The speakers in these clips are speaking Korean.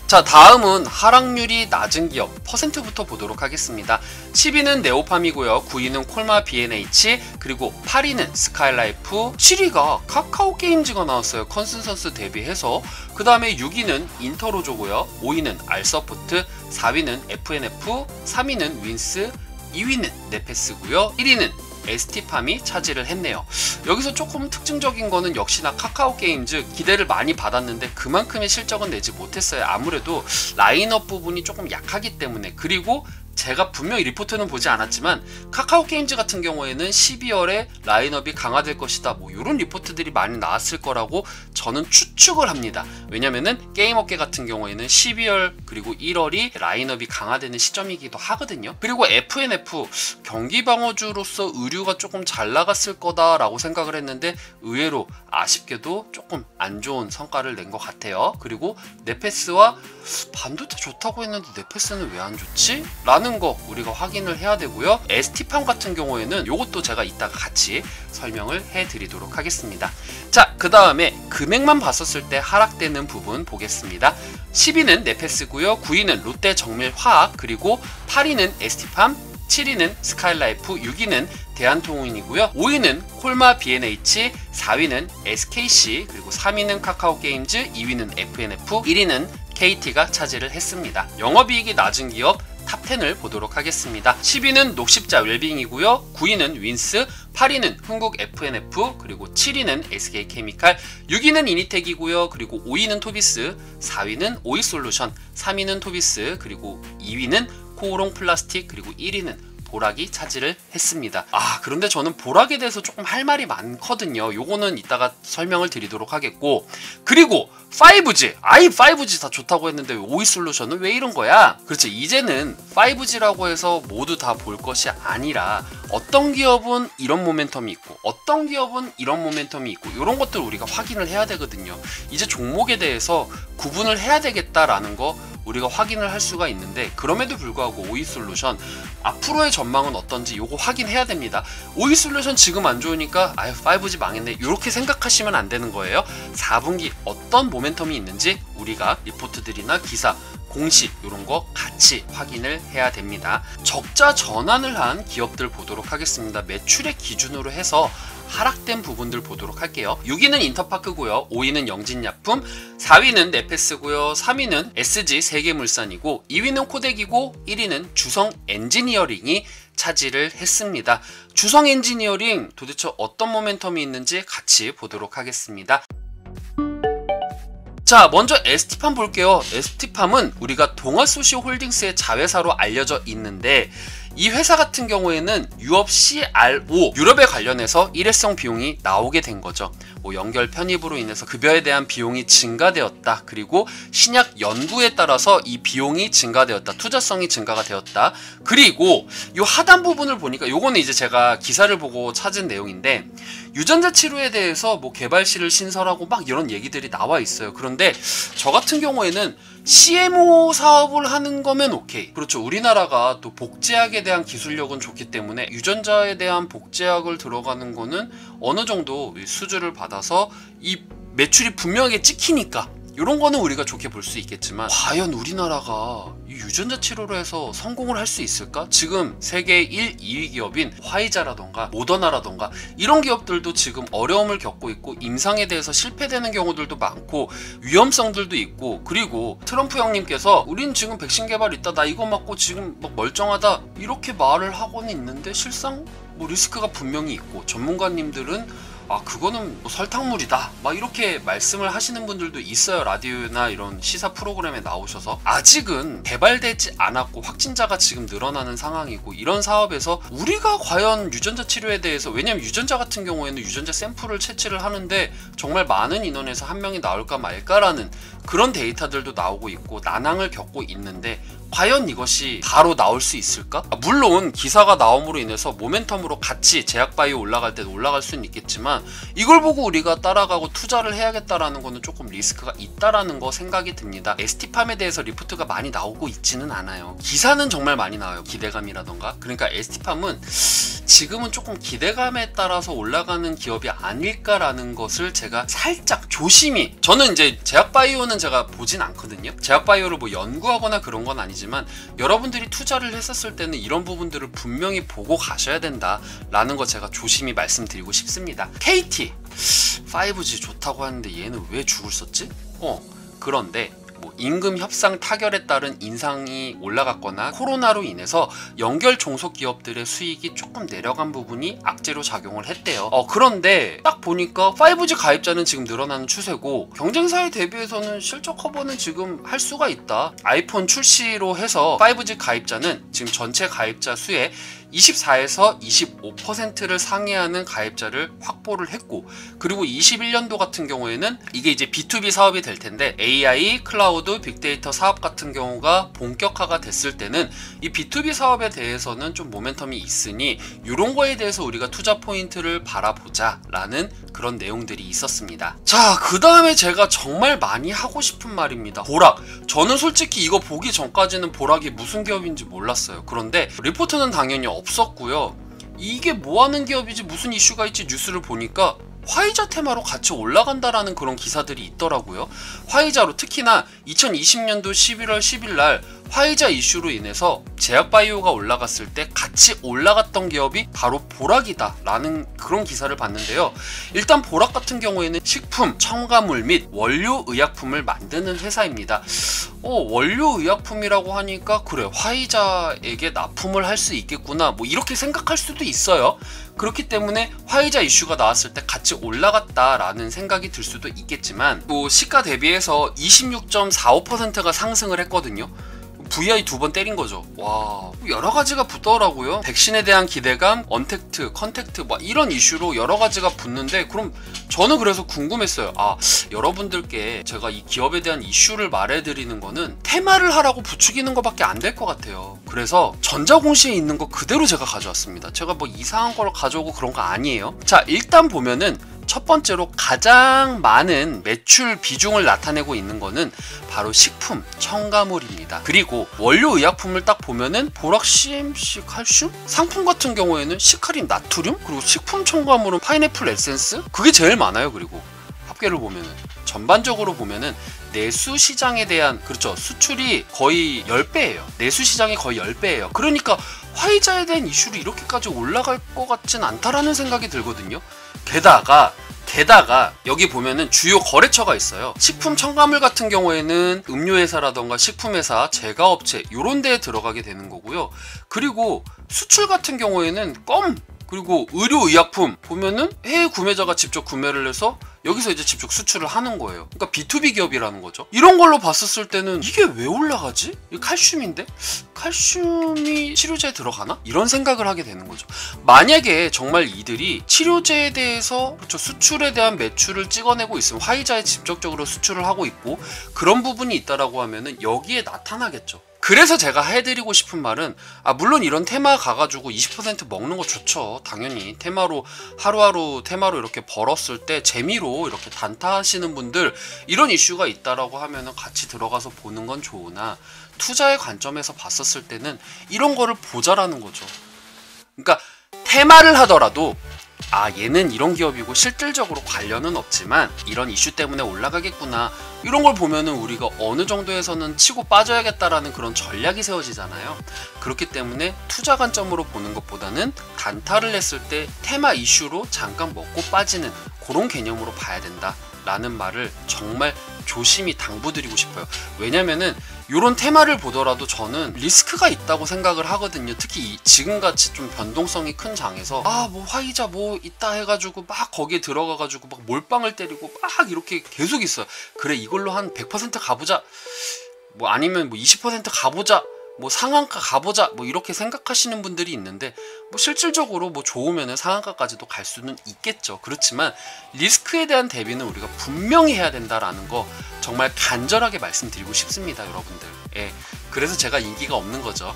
자, 다음은 하락률이 낮은 기업 퍼센트부터 보도록 하겠습니다. 10위는 네오팜이고요. 9위는 콜마 B&H, 그리고 8위는 스카이라이프, 7위가 카카오게임즈가 나왔어요. 컨센서스 대비해서. 그 다음에 6위는 인터로조고요. 5위는 알서포트, 4위는 FNF, 3위는 윈스, 2위는 네페스고요. 1위는 ST팜이 차지를 했네요. 여기서 조금 특징적인 거는 역시나 카카오게임즈 기대를 많이 받았는데 그만큼의 실적은 내지 못했어요. 아무래도 라인업 부분이 조금 약하기 때문에. 그리고 제가 분명히 리포트는 보지 않았지만 카카오게임즈 같은 경우에는 12월에 라인업이 강화될 것이다, 뭐 이런 리포트들이 많이 나왔을 거라고 저는 추측을 합니다. 왜냐면은 게임업계 같은 경우에는 12월 그리고 1월이 라인업이 강화되는 시점이기도 하거든요. 그리고 FNF 경기방어주로서 의류가 조금 잘 나갔을 거다라고 생각을 했는데 의외로 아쉽게도 조금 안 좋은 성과를 낸 것 같아요. 그리고 네페스와 반도체 좋다고 했는데 네페스는 왜 안 좋지? 라는 거 우리가 확인을 해야 되고요. ST팜 같은 경우에는 이것도 제가 이따가 같이 설명을 해 드리도록 하겠습니다. 자, 그 다음에 금액만 봤었을 때 하락되는 부분 보겠습니다. 10위는 네페스고요. 9위는 롯데정밀화학, 그리고 8위는 ST팜, 7위는 스카이라이프, 6위는 대한통운이고요. 5위는 콜마 B&H, 4위는 SKC, 그리고 3위는 카카오게임즈, 2위는 FNF, 1위는 KT가 차지를 했습니다. 영업이익이 낮은 기업 탑10을 보도록 하겠습니다. 10위는 녹십자 웰빙이고요. 9위는 윈스, 8위는 흥국 FNF, 그리고 7위는 SK케미칼, 6위는 이니텍이고요. 그리고 5위는 토비스, 4위는 오이솔루션, 3위는 토비스, 그리고 2위는 코오롱 플라스틱, 그리고 1위는 보락이 차지를 했습니다. 그런데 저는 보락에 대해서 조금 할 말이 많거든요. 요거는 이따가 설명을 드리도록 하겠고, 그리고 5G, 5G 다 좋다고 했는데 오이솔루션은 왜 이런 거야? 그렇지, 이제는 5G라고 해서 모두 다 볼 것이 아니라 어떤 기업은 이런 모멘텀이 있고 어떤 기업은 이런 모멘텀이 있고 이런 것들 우리가 확인을 해야 되거든요. 이제 종목에 대해서 구분을 해야 되겠다라는 거 우리가 확인을 할 수가 있는데, 그럼에도 불구하고 오이솔루션 앞으로의 전망은 어떤지 요거 확인해야 됩니다. 오이솔루션 지금 안 좋으니까 5G 망했네 이렇게 생각하시면 안 되는 거예요. 4분기 어떤 모멘텀이 있는지 우리가 리포트들이나 기사, 공시 이런 거 같이 확인을 해야 됩니다. 적자 전환을 한 기업들 보도록 하겠습니다. 매출액 기준으로 해서 하락된 부분들 보도록 할게요. 6위는 인터파크고요. 5위는 영진약품, 4위는 네페스고요. 3위는 SG 세계물산이고, 2위는 코덱이고, 1위는 주성엔지니어링이 차지를 했습니다. 주성엔지니어링 도대체 어떤 모멘텀이 있는지 같이 보도록 하겠습니다. 자, 먼저 ST팜 볼게요. ST팜은 우리가 동아소시홀딩스의 자회사로 알려져 있는데, 이 회사 같은 경우에는 유럽 CRO, 유럽에 관련해서 일회성 비용이 나오게 된 거죠. 연결 편입으로 인해서 급여에 대한 비용이 증가되었다. 그리고 신약 연구에 따라서 이 비용이 증가되었다. 투자성이 증가가 되었다. 그리고 이 하단 부분을 보니까 요거는 이제 제가 기사를 보고 찾은 내용인데, 유전자 치료에 대해서 개발실을 신설하고 막 이런 얘기들이 나와 있어요. 그런데 저 같은 경우에는 CMO 사업을 하는 거면 오케이. 그렇죠. 우리나라가 또 복제약에 대한 기술력은 좋기 때문에 유전자에 대한 복제약을 들어가는 거는 어느 정도 수주를 받아서 이 매출이 분명하게 찍히니까 이런 거는 우리가 좋게 볼 수 있겠지만, 과연 우리나라가 이 유전자 치료로 해서 성공을 할 수 있을까? 지금 세계 1, 2위 기업인 화이자라던가 모더나라던가 이런 기업들도 지금 어려움을 겪고 있고, 임상에 대해서 실패되는 경우들도 많고 위험성들도 있고, 그리고 트럼프 형님께서 우린 지금 백신 개발 있다, 나 이거 맞고 지금 멀쩡하다 이렇게 말을 하고는 있는데, 실상 리스크가 분명히 있고, 전문가님들은 그거는 설탕물이다 막 이렇게 말씀을 하시는 분들도 있어요. 라디오나 이런 시사 프로그램에 나오셔서. 아직은 개발되지 않았고 확진자가 지금 늘어나는 상황이고, 이런 사업에서 우리가 과연 유전자 치료에 대해서, 왜냐면 유전자 같은 경우에는 유전자 샘플을 채취를 하는데 정말 많은 인원에서 한 명이 나올까 말까라는 그런 데이터들도 나오고 있고 난항을 겪고 있는데, 과연 이것이 바로 나올 수 있을까? 물론 기사가 나옴으로 인해서 모멘텀으로 같이 제약바이오 올라갈 때도 올라갈 수는 있겠지만 이걸 보고 우리가 따라가고 투자를 해야겠다라는 거는 조금 리스크가 있다라는 거 생각이 듭니다. ST팜에 대해서 리포트가 많이 나오고 있지는 않아요. 기사는 정말 많이 나와요. 기대감이라던가. 그러니까 ST팜은 지금은 조금 기대감에 따라서 올라가는 기업이 아닐까라는 것을 제가 살짝 조심히, 저는 이제 제약바이오는 제가 보진 않거든요. 제약바이오를 뭐 연구하거나 그런 건 아니지만 여러분들이 투자를 했었을 때는 이런 부분들을 분명히 보고 가셔야 된다라는 거 제가 조심히 말씀드리고 싶습니다. KT 5G 좋다고 하는데 얘는 왜 죽을 썼지? 그런데 뭐 임금 협상 타결에 따른 인상이 올라갔거나 코로나로 인해서 연결 종속 기업들의 수익이 조금 내려간 부분이 악재로 작용을 했대요. 그런데 딱 보니까 5G 가입자는 지금 늘어나는 추세고 경쟁사에 대비해서는 실적 커버는 지금 할 수가 있다. 아이폰 출시로 해서 5G 가입자는 지금 전체 가입자 수의 24에서 25%를 상회하는 가입자를 확보를 했고, 그리고 21년도 같은 경우에는 이게 이제 B2B 사업이 될 텐데 AI, 클라우드, 빅데이터 사업 같은 경우가 본격화가 됐을 때는 이 B2B 사업에 대해서는 좀 모멘텀이 있으니 이런 거에 대해서 우리가 투자 포인트를 바라보자 라는 그런 내용들이 있었습니다. 자, 그 다음에 제가 정말 많이 하고 싶은 말입니다. 보락. 저는 솔직히 이거 보기 전까지는 보락이 무슨 기업인지 몰랐어요. 그런데 리포트는 당연히 없었고요. 이게 뭐하는 기업이지, 무슨 이슈가 있지 뉴스를 보니까 화이자 테마로 같이 올라간다라는 그런 기사들이 있더라고요. 화이자로, 특히나 2020년도 11월 10일 날 화이자 이슈로 인해서 제약바이오가 올라갔을 때 같이 올라갔던 기업이 바로 보락이다 라는 그런 기사를 봤는데요. 일단 보락 같은 경우에는 식품, 첨가물 및 원료의약품을 만드는 회사입니다. 원료의약품이라고 하니까 그래, 화이자에게 납품을 할 수 있겠구나, 뭐 이렇게 생각할 수도 있어요. 그렇기 때문에 화이자 이슈가 나왔을 때 같이 올라갔다라는 생각이 들 수도 있겠지만, 또 시가 대비해서 26.45%가 상승을 했거든요. VI 2번 때린 거죠. 와, 여러 가지가 붙더라고요. 백신에 대한 기대감, 언택트, 컨택트, 뭐 이런 이슈로 여러 가지가 붙는데, 그럼 저는 그래서 궁금했어요. 여러분들께 제가 이 기업에 대한 이슈를 말해드리는 거는 테마를 하라고 부추기는 것밖에 안 될 것 같아요. 그래서 전자공시에 있는 거 그대로 제가 가져왔습니다. 제가 뭐 이상한 걸 가져오고 그런 거 아니에요. 자, 일단 보면은 첫 번째로 가장 많은 매출 비중을 나타내고 있는 거는 바로 식품, 첨가물입니다. 그리고 원료의약품을 딱 보면은 보락심, 시칼슘? 상품 같은 경우에는 시카린, 나트륨? 그리고 식품 첨가물은 파인애플 에센스? 그게 제일 많아요. 그리고 합계를 보면은 전반적으로 보면은 내수 시장에 대한, 그렇죠, 수출이 거의 10배예요. 내수 시장이 거의 10배예요. 그러니까 화이자에 대한 이슈로 이렇게까지 올라갈 것 같진 않다라는 생각이 들거든요. 게다가 여기 보면은 주요 거래처가 있어요. 식품 첨가물 같은 경우에는 음료회사라던가 식품회사, 제과업체 이런 데에 들어가게 되는 거고요. 그리고 수출 같은 경우에는 껌, 그리고 의료의약품 보면은 해외 구매자가 직접 구매를 해서 여기서 이제 직접 수출을 하는 거예요. 그러니까 B2B 기업이라는 거죠. 이런 걸로 봤었을 때는 이게 왜 올라가지? 이게 칼슘인데? 칼슘이 치료제에 들어가나? 이런 생각을 하게 되는 거죠. 만약에 정말 이들이 치료제에 대해서, 그렇죠, 수출에 대한 매출을 찍어내고 있으면, 화이자에 직접적으로 수출을 하고 있고 그런 부분이 있다라고 하면은 여기에 나타나겠죠. 그래서 제가 해드리고 싶은 말은, 물론 이런 테마 가가지고 20% 먹는 거 좋죠. 당연히 테마로 하루하루 테마로 이렇게 벌었을 때 재미로 이렇게 단타하시는 분들, 이런 이슈가 있다라고 하면은 같이 들어가서 보는 건 좋으나 투자의 관점에서 봤었을 때는 이런 거를 보자라는 거죠. 그러니까 테마를 하더라도 얘는 이런 기업이고 실질적으로 관련은 없지만 이런 이슈 때문에 올라가겠구나, 이런 걸 보면은 우리가 어느 정도에서는 치고 빠져야겠다라는 그런 전략이 세워지잖아요. 그렇기 때문에 투자 관점으로 보는 것보다는 단타를 했을 때 테마 이슈로 잠깐 먹고 빠지는 그런 개념으로 봐야 된다 라는 말을 정말 조심히 당부드리고 싶어요. 왜냐면은 이런 테마를 보더라도 저는 리스크가 있다고 생각을 하거든요. 특히 지금같이 좀 변동성이 큰 장에서 뭐 화이자 뭐 있다 해가지고 막 거기에 들어가가지고 막 몰빵을 때리고 막 이렇게 계속 있어요. 그래, 이걸로 한 100% 가보자, 뭐 아니면 뭐 20% 가보자, 뭐 상한가 가보자, 뭐 이렇게 생각하시는 분들이 있는데, 뭐 실질적으로 뭐 좋으면은 상한가까지도 갈 수는 있겠죠. 그렇지만 리스크에 대한 대비는 우리가 분명히 해야 된다라는 거 정말 간절하게 말씀드리고 싶습니다, 여러분들. 예. 그래서 제가 인기가 없는 거죠.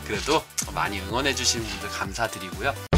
그래도 많이 응원해 주시는 분들 감사드리고요.